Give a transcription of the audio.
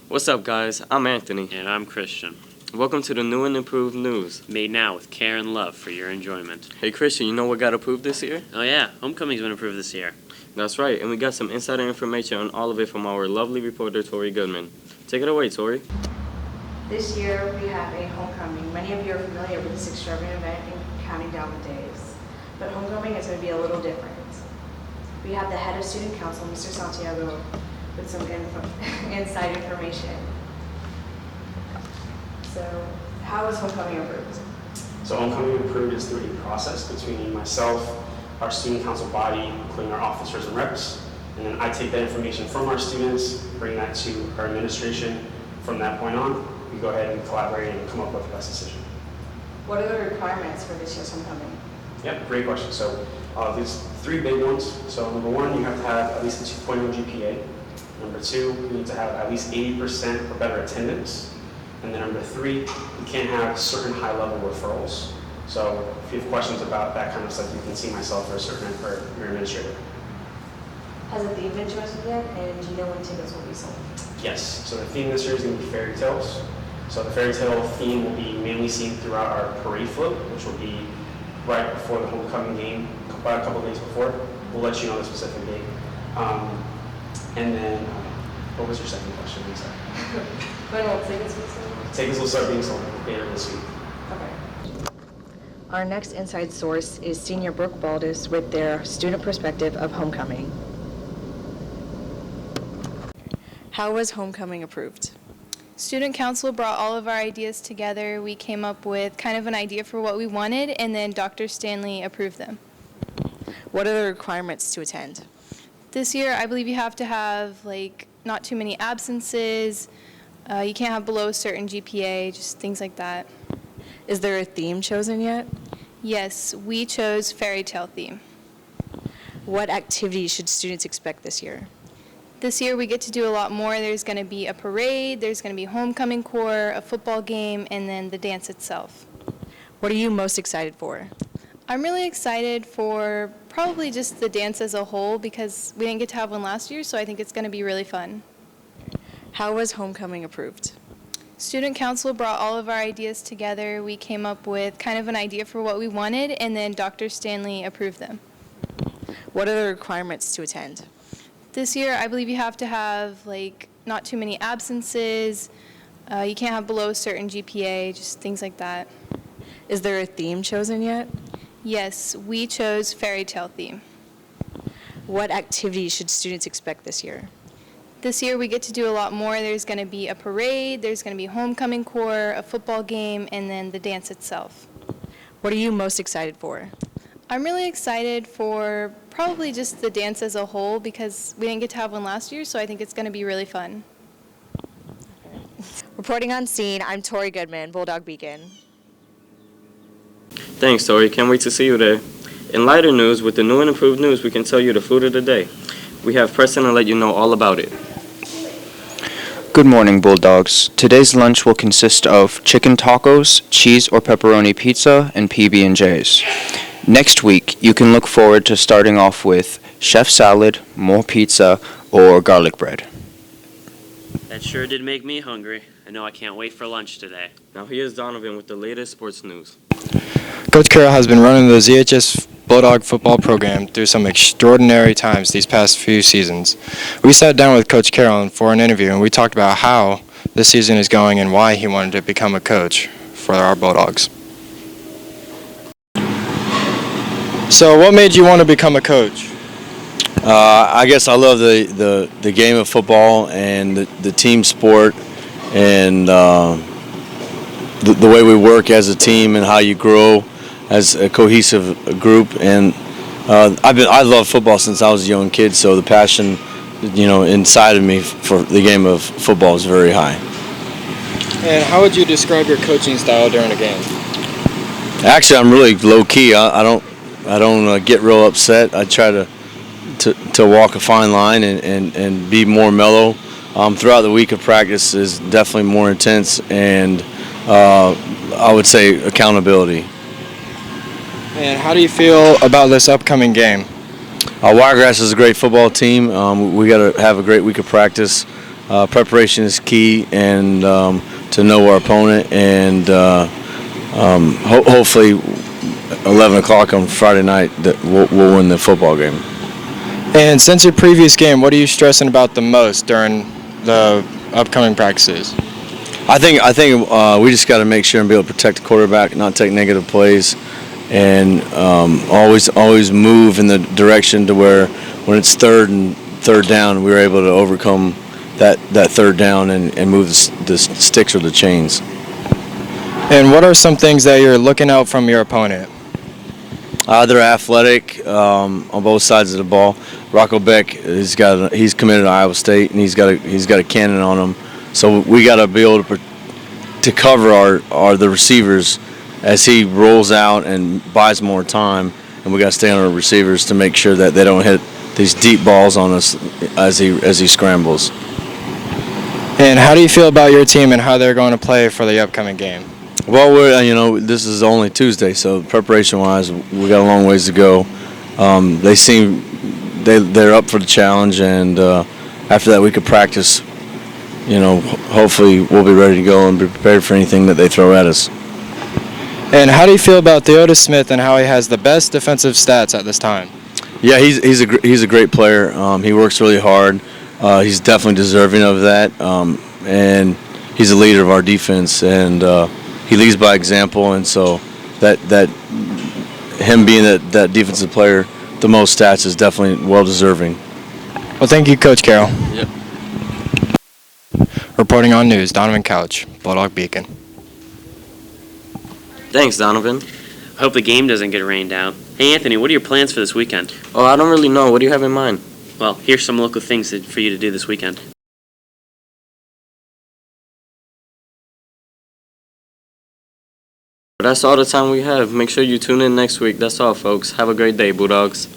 What's up, guys? I'm Anthony. And I'm Christian. Welcome to the new and improved news. Made now with care and love for your enjoyment. Hey, Christian, you know what got approved this year? Oh yeah, homecoming's been approved this year. That's right, and we got some insider information on all of it from our lovely reporter, Tori Goodman. Take it away, Tori. This year we have a homecoming. Many of you are familiar with this extravagant event and counting down the days. But homecoming is going to be a little different. We have the head of student council, Mr. Santiago, with some inside information. So, how is homecoming approved? So homecoming approved is through a process between myself, our student council body, including our officers and reps, and then I take that information from our students, bring that to our administration. From that point on, we go ahead and collaborate and come up with the best decision. What are the requirements for this year's homecoming? Yep, great question. So there's three big ones. So number one, you have to have at least a 2.0 GPA. Number two, you need to have at least 80% or better attendance. And then number three, you can't have certain high-level referrals. So if you have questions about that kind of stuff, you can see myself or your administrator. Has a theme been chosen yet, and do you know when tickets will be sold? Yes. So the theme this year is going to be fairy tales. So the fairy tale theme will be mainly seen throughout our parade float, which will be right before the homecoming game, about a couple days before. We'll let you know the specific date. And then, what was your second question? I'm sorry. When will tickets be sold? Tickets will start being sold later this week. Okay. Our next inside source is Senior Brooke Baldus with their student perspective of homecoming. How was homecoming approved? Student council brought all of our ideas together. We came up with kind of an idea for what we wanted, and then Dr. Stanley approved them. What are the requirements to attend? This year, I believe you have to have not too many absences. You can't have below a certain GPA, just things like that. Is there a theme chosen yet? Yes, we chose fairy tale theme. What activities should students expect this year? This year, we get to do a lot more. There's going to be a parade, there's going to be homecoming corps, a football game, and then the dance itself. What are you most excited for? I'm really excited for probably just the dance as a whole because we didn't get to have one last year, so I think it's going to be really fun. How was homecoming approved? Student council brought all of our ideas together. We came up with kind of an idea for what we wanted, and then Dr. Stanley approved them. What are the requirements to attend? This year, I believe you have to have not too many absences. You can't have below a certain GPA, just things like that. Is there a theme chosen yet? Yes, we chose fairy tale theme. What activities should students expect this year? This year, we get to do a lot more. There's going to be a parade, there's going to be homecoming corps, a football game, and then the dance itself. What are you most excited for? I'm really excited for probably just the dance as a whole because we didn't get to have one last year, so I think it's going to be really fun. Reporting on scene, I'm Tori Goodman, Bulldog Beacon. Thanks, Tori. Can't wait to see you there. In lighter news, with the new and improved news, we can tell you the food of the day. We have Preston to let you know all about it. Good morning, Bulldogs. Today's lunch will consist of chicken tacos, cheese or pepperoni pizza, and PB&Js. Next week, you can look forward to starting off with chef salad, more pizza, or garlic bread. That sure did make me hungry. I know I can't wait for lunch today. Now here's Donovan with the latest sports news. Coach Carroll has been running the ZHS Bulldog football program through some extraordinary times these past few seasons. We sat down with Coach Carroll for an interview, and we talked about how this season is going and why he wanted to become a coach for our Bulldogs. So what made you want to become a coach? I guess I love the game of football and the team sport and the way we work as a team and how you grow as a cohesive group. And I love football since I was a young kid, so the passion, inside of me for the game of football is very high. And how would you describe your coaching style during a game? Actually, I'm really low key. I don't get real upset. I try to walk a fine line and be more mellow. Throughout the week of practice is definitely more intense, and I would say accountability. And how do you feel about this upcoming game? Wiregrass is a great football team. We got to have a great week of practice. preparation is key, and to know our opponent, and hopefully 11 o'clock on Friday night that we'll win the football game. And since your previous game, what are you stressing about the most during the upcoming practices? I think we just got to make sure and be able to protect the quarterback, not take negative plays, and always move in the direction to where when it's third down, we were able to overcome that third down and move the sticks or the chains. And what are some things that you're looking out from your opponent? They're athletic on both sides of the ball. Rocco Beck, he's committed to Iowa State, and he's got a cannon on him. So we got to be able to cover the receivers as he rolls out and buys more time, and we got to stay on our receivers to make sure that they don't hit these deep balls on us as he scrambles. And how do you feel about your team and how they're going to play for the upcoming game? Well, this is only Tuesday, so preparation-wise, we got a long ways to go. They're up for the challenge, and after that, we could practice. Hopefully, we'll be ready to go and be prepared for anything that they throw at us. And how do you feel about Theodis Smith and how he has the best defensive stats at this time? Yeah, he's a great player. He works really hard. He's definitely deserving of that, and he's a leader of our defense, and he leads by example. And so that him being that defensive player, the most stats, is definitely well deserving. Well, thank you, Coach Carroll. Yep. Reporting on news, Donovan Couch, Bulldog Beacon. Thanks, Donovan. Hope the game doesn't get rained out. Hey, Anthony, what are your plans for this weekend? Oh, I don't really know. What do you have in mind? Well, here's some local things for you to do this weekend. That's all the time we have. Make sure you tune in next week. That's all, folks. Have a great day, Bulldogs.